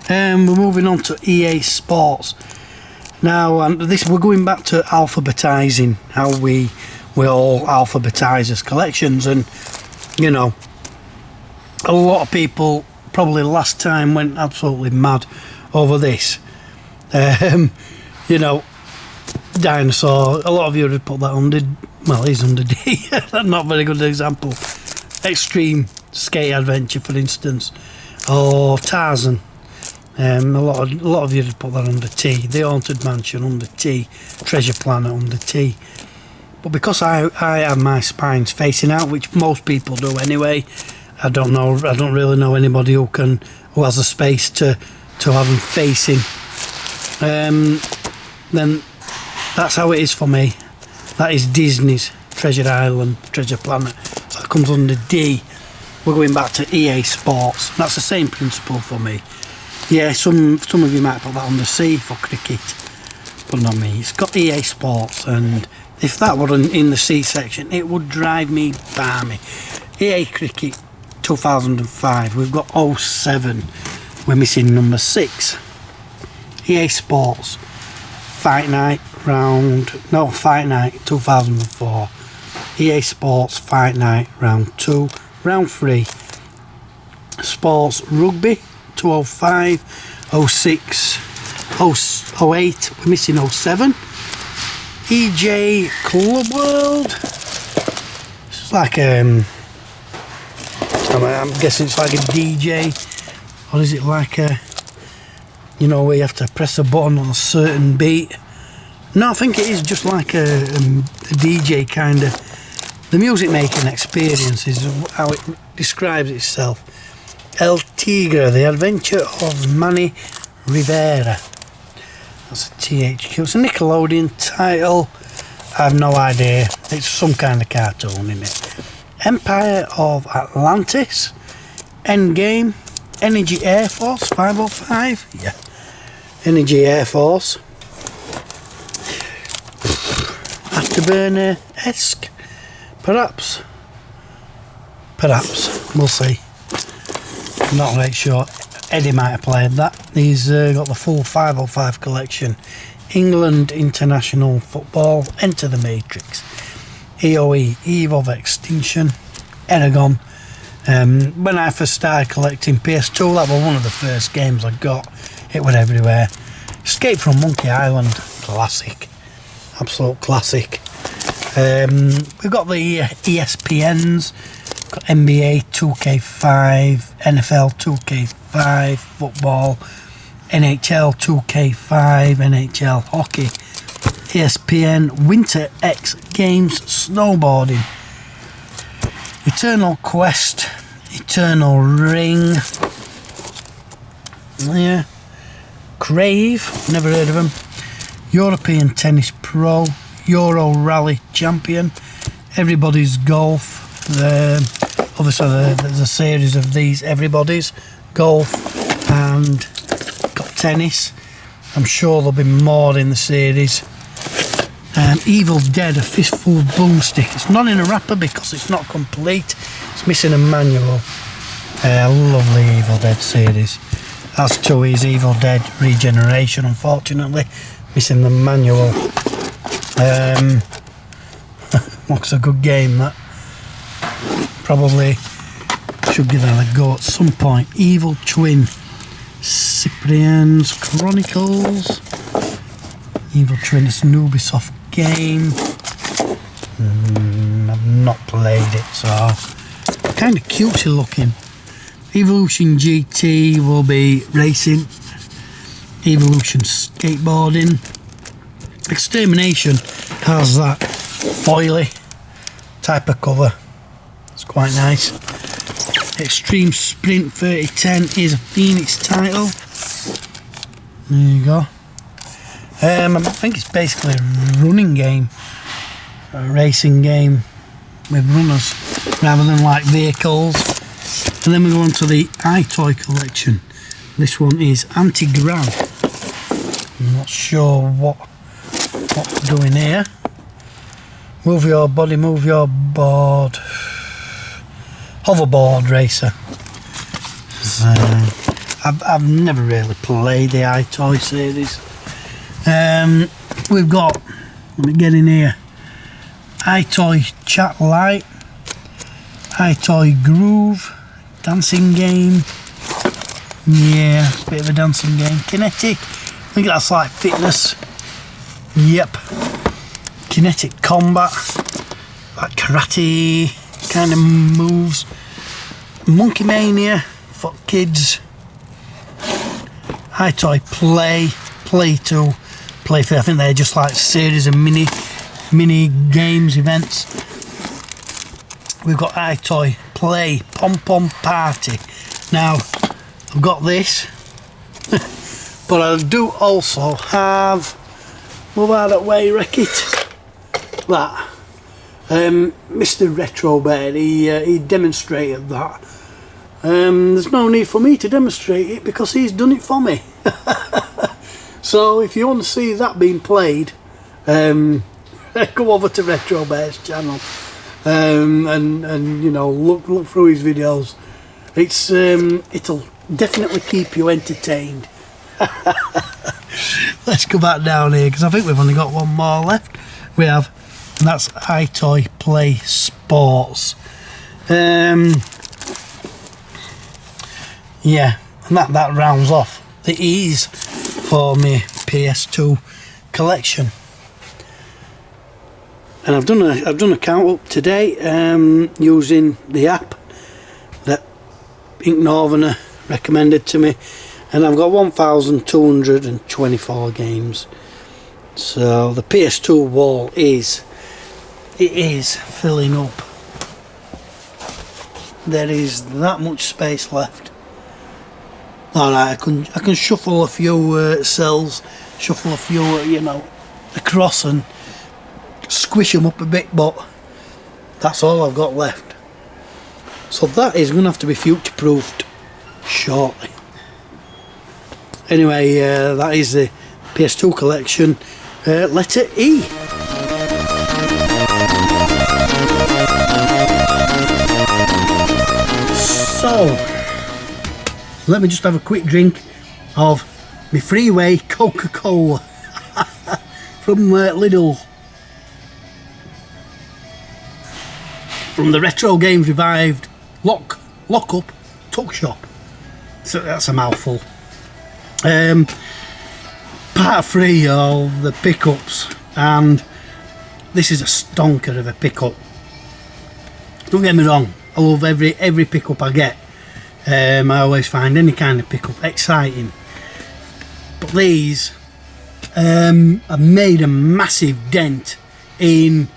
We're moving on to EA Sports. Now we're going back to alphabetizing, how we all alphabetize as collections, and you know, a lot of people probably last time went absolutely mad over this. You know, Dinosaur, a lot of you would put that under, well, he's under D. Not a very good example. Extreme Skate Adventure, for instance, or Tarzan. A lot of you would put that under T. The Haunted Mansion under T. Treasure Planet under T. But because I have my spines facing out, which most people do anyway, I don't really know anybody who has the space to have them facing. Then that's how it is for me. That is Disney's Treasure Island, Treasure Planet. So that comes under D. We're going back to EA Sports. That's the same principle for me. Yeah, some of you might put that under C for cricket, but not me. It's got EA Sports, and if that were in the C section, it would drive me balmy. EA Cricket 2005. We've got 07. We're missing number 6. EA Sports Fight Night 2004. EA Sports Fight Night Round 2. Round 3. Sports Rugby 205, 06, 08. We're missing 07. EJ Club World. It's like I'm guessing it's like a DJ, or is it like a, you know, where you have to press a button on a certain beat? No, I think it is just like a DJ kind of. The music making experience is how it describes itself. El Tigre, The Adventure of Manny Rivera. That's a THQ. It's a Nickelodeon title. I have no idea. It's some kind of cartoon in it. Empire of Atlantis. Endgame. Energy Air Force 505. Yeah. Energy Air Force. Afterburner-esque. Perhaps. We'll see. Not right sure. Eddie might have played that. He's got the full 505 collection. England International Football, Enter the Matrix, EOE, Eve of Extinction, Eragon. When I first started collecting PS2, that was one of the first games I got. It was everywhere. Escape from Monkey Island, classic, absolute classic. We've got the ESPNs. Got NBA 2K5, NFL 2K5, football, NHL 2K5, NHL hockey, ESPN Winter X Games snowboarding, Eternal Quest, Eternal Ring, yeah, Crave, never heard of them, European Tennis Pro, Euro Rally Champion, Everybody's Golf. Obviously there's a series of these Everybody's Golf, and got tennis. I'm sure there'll be more in the series. Evil Dead, A Fistful of Boomstick. It's not in a wrapper because it's not complete. It's missing a manual. Lovely Evil Dead series. As to his Evil Dead Regeneration, unfortunately, missing the manual. Looks a good game, that. Probably should give that a go at some point. Evil Twin, Cyprian's Chronicles. Evil Twin, it's an Ubisoft game. I've not played it, so kind of cutesy looking. Evolution GT will be racing. Evolution skateboarding. Extermination has that foily type of cover. It's quite nice. Extreme Sprint 3010 is a Phoenix title. There you go. I think it's basically a running game, a racing game with runners rather than like vehicles. And then we go on to the iToy collection. This one is anti-grav. I'm not sure what we're doing here. Move your body, move your board. Hoverboard racer. So, I've never really played the iToy series. We've got, let me get in here, iToy Chat Lite, iToy Groove, dancing game. Yeah, bit of a dancing game. Kinetic, I think that's like fitness. Yep. Kinetic combat, like karate kind of moves. Monkey Mania for kids. iToy Play 2, Play 3. I think they're just like series of mini games events. We've got iToy Play Pom Pom Party. Now I've got this, but I do also have, move out of that way, wreck it. That Mr. Retro Bear, he demonstrated that. There's no need for me to demonstrate it because he's done it for me. So if you want to see that being played, go over to Retro Bear's channel and you know, look through his videos. It's it'll definitely keep you entertained. Let's go back down here because I think we've only got one more left. We have, and that's iToy Play Sports. Yeah, and that rounds off the E's for my PS2 collection. And I've done a count up today using the app that Ink Northerner recommended to me, and I've got 1,224 games. So the PS2 wall is filling up. There is that much space left. Alright, I can shuffle a few cells, shuffle a few, you know, across and squish them up a bit, but that's all I've got left. So that is going to have to be future proofed shortly. Anyway, that is the PS2 collection, letter E. So let me just have a quick drink of my Freeway Coca-Cola from Lidl, from the Retro Games Revived Lock Up Tuck Shop. So that's a mouthful. Part 3 of the pickups, and this is a stonker of a pickup. Don't get me wrong, I love every pickup I get. I always find any kind of pickup exciting, but these have made a massive dent in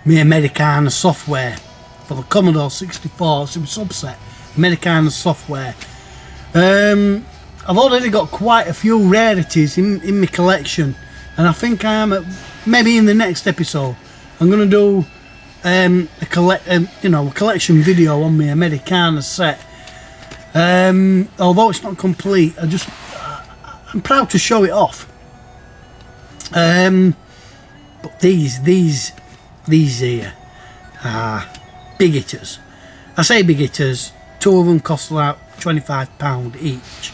my Americana software for the Commodore 64. It's a subset Americana software. I've already got quite a few rarities in my collection, and I think I am maybe in the next episode I'm going to do a collection video on my Americana set. Although it's not complete, I'm proud to show it off. But these here are big hitters. I say big hitters, Two of them cost about £25 each,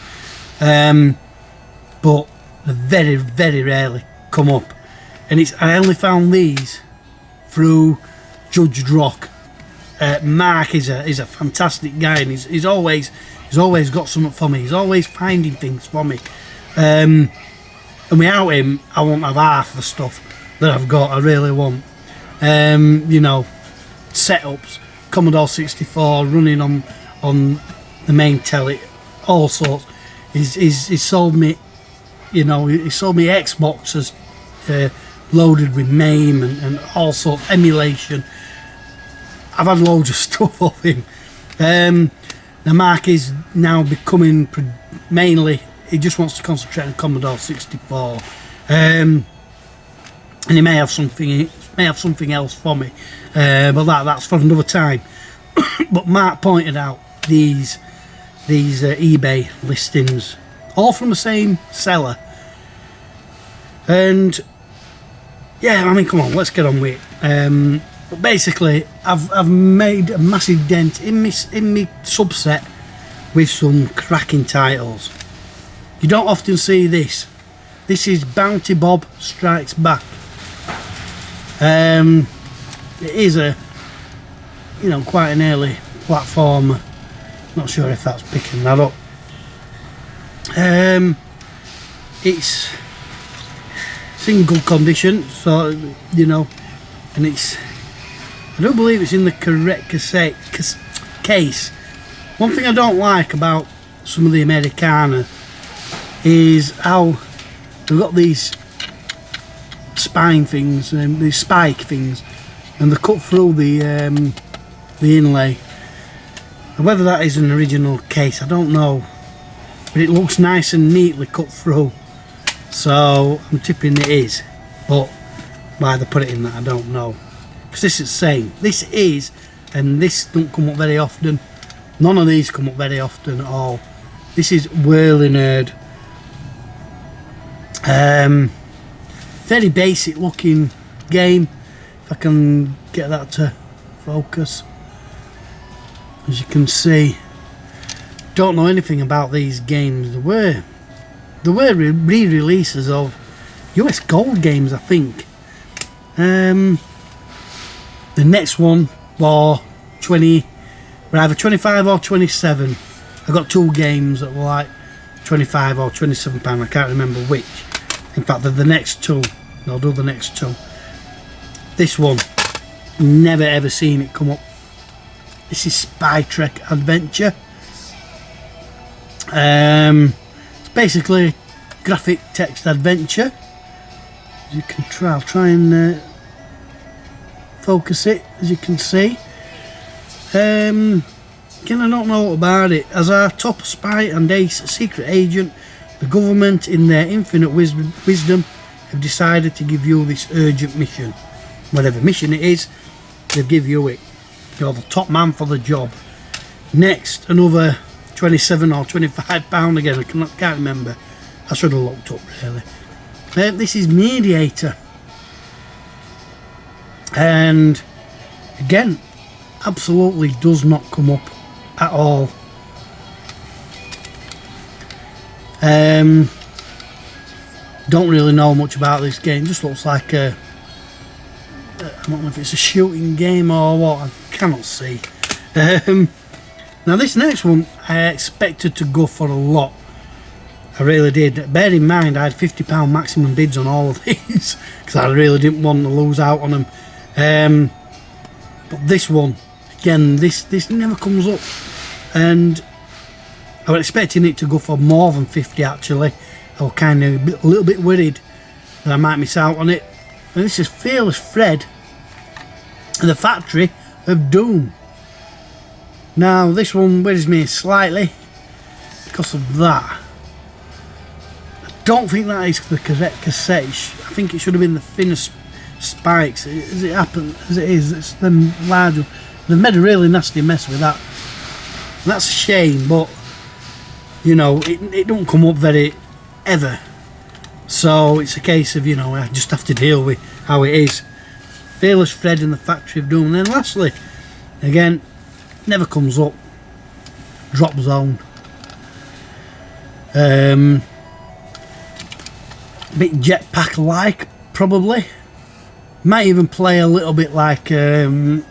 but they very, very rarely come up. And I only found these through Judge Rock. Mark is a fantastic guy, and he's always got something for me. He's always finding things for me. And without him, I won't have half the stuff that I've got. I really won't. You know, setups, Commodore 64 running on the main telly, all sorts. He's sold me, you know, he sold me Xboxes loaded with MAME and all sorts, emulation. I've had loads of stuff off him. Now Mark is now becoming mainly, he just wants to concentrate on Commodore 64, and he may have something else for me, but that's for another time. But Mark pointed out these eBay listings, all from the same seller, and yeah, I mean, come on, let's get on with it. But basically, I've made a massive dent in my subset with some cracking titles. You don't often see this. This is Bounty Bob Strikes Back. It is a, you know, quite an early platformer. Not sure if that's picking that up. It's in good condition, so you know, and I don't believe it's in the correct case. One thing I don't like about some of the Americana is how they've got these spine things and these spike things, and they cut through the inlay. And whether that is an original case, I don't know, but it looks nice and neatly cut through, so I'm tipping it is, but why they put it in that I don't know, because this is the same. This is, and this don't come up very often. None of these come up very often at all. This is Whirling Herd. Very basic looking game, if I can get that to focus. As you can see, don't know anything about these games. There were re-releases of US Gold games, I think. The next one was either 25 or 27. I got two games that were like 25 or 27 pound. I can't remember which. In fact, they're the next two. I'll do the next two. This one, never ever seen it come up. This is Spy Trek Adventure. It's basically graphic text adventure. As you can try, I'll try and focus it. As you can see, again, I don't know about it. As our top spy and ace secret agent, the government, in their infinite wisdom, have decided to give you this urgent mission. Whatever mission it is, they give you it. You're the top man for the job. Next, another 27 or 25 pound again. I can't remember. I should have looked up really. This is Mediator, and again, absolutely does not come up at all. Don't really know much about this game. Just looks like a, I don't know if it's a shooting game or what. I cannot see. Now this next one I expected to go for a lot. I really did. Bear in mind I had £50 maximum bids on all of these because I really didn't want to lose out on them. But this one, again, this never comes up, and I was expecting it to go for more than 50 actually. I was kind of a little bit worried that I might miss out on it. And this is Fearless Fred and the Factory of Doom. Now this one worries me slightly because of that. I don't think that is the correct cassette. I think it should have been the thinner spikes. As it happened, as it is, it's them larger. They've made a really nasty mess with that. And that's a shame, but you know, it don't come up very ever. So it's a case of, you know, I just have to deal with how it is. Fearless Fred and the Factory of Doom. And then lastly, again, never comes up. Drop Zone. Bit Jetpack like, probably. Might even play a little bit like what's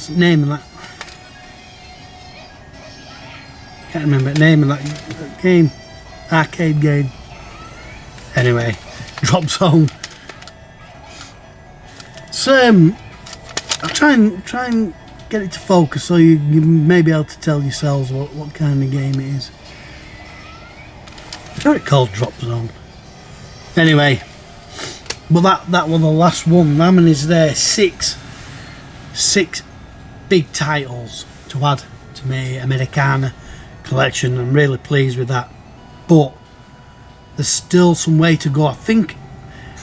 the name of that? Can't remember the name of that game. Arcade game. Anyway, Drop Zone. So I'll try and get it to focus so you may be able to tell yourselves what kind of game it is. I'm sure it's called Drop Zone. Anyway, but that was the last one. How many is there? Six big titles to add to my Americana collection. I'm really pleased with that, but there's still some way to go. I think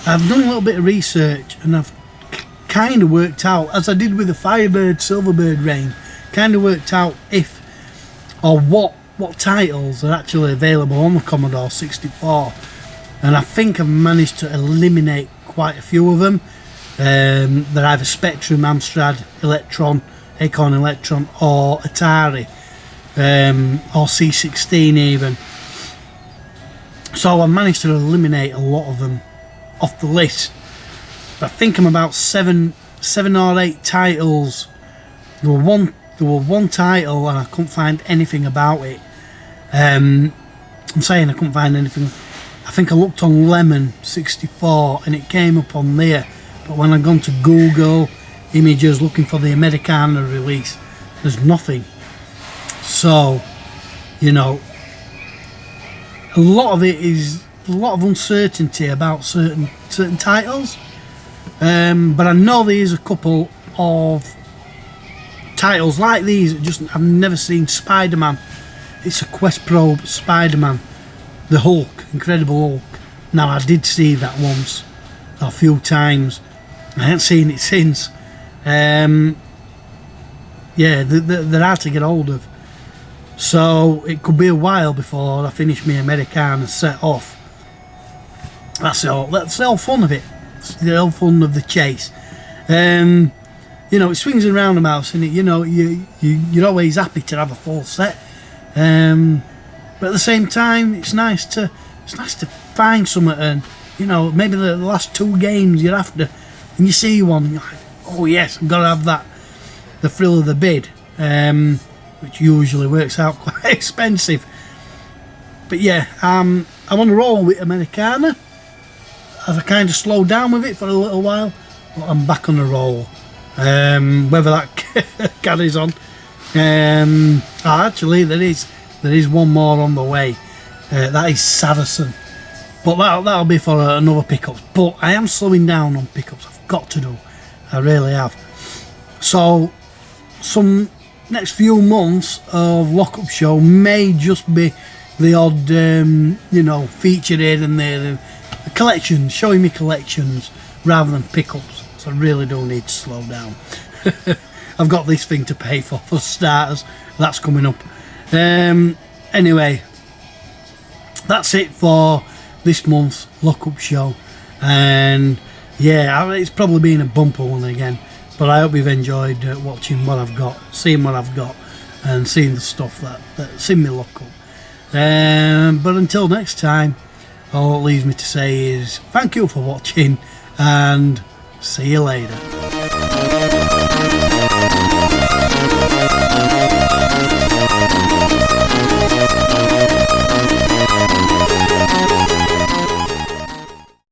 I've done a little bit of research and I've kind of worked out, as I did with the Firebird Silverbird range, kind of worked out if or what titles are actually available on the Commodore 64, and I think I've managed to eliminate quite a few of them. They're either Spectrum, Amstrad, Electron, Acorn Electron, or Atari, or C16 even. So I managed to eliminate a lot of them off the list. But I think I'm about seven or eight titles. There were one title and I couldn't find anything about it. I'm saying I couldn't find anything. I think I looked on Lemon 64 and it came up on there. But when I've gone to Google Images looking for the Americana release, there's nothing. So, you know, a lot of it is a lot of uncertainty about certain titles. But I know there's a couple of titles like these that just I've never seen. Spider-Man. It's a Quest Probe Spider-Man. The Hulk, Incredible Hulk. Now I did see that once, a few times. I haven't seen it since. Yeah, they're hard to get hold of. So it could be a while before I finish my Americana set off. That's all. That's the whole fun of it. It's the whole fun of the chase. You know, it swings and roundabouts, and you know, you're always happy to have a full set. But at the same time, it's nice to find something, and you know, maybe the last two games you're after, and you see one, and you're like, oh yes, I've got to have that. The thrill of the bid, which usually works out quite expensive. But yeah, I'm on a roll with Americana. As I kind of slowed down with it for a little while, but I'm back on the roll. Whether that carries on. Actually, there is one more on the way. That is Saracen, but that'll be for another pickups. But I am slowing down on pickups. I've got to do. I really have. So some next few months of Lockup Show may just be the odd, you know, feature here and there, the collections, showing me collections rather than pickups. So I really do need to slow down. I've got this thing to pay for starters. That's coming up. Anyway, that's it for this month's Lockup Show. And yeah, it's probably been a bumper one again. But I hope you've enjoyed watching what I've got, seeing what I've got, and seeing the stuff that's in my lockup. But until next time, all it leaves me to say is thank you for watching, and see you later.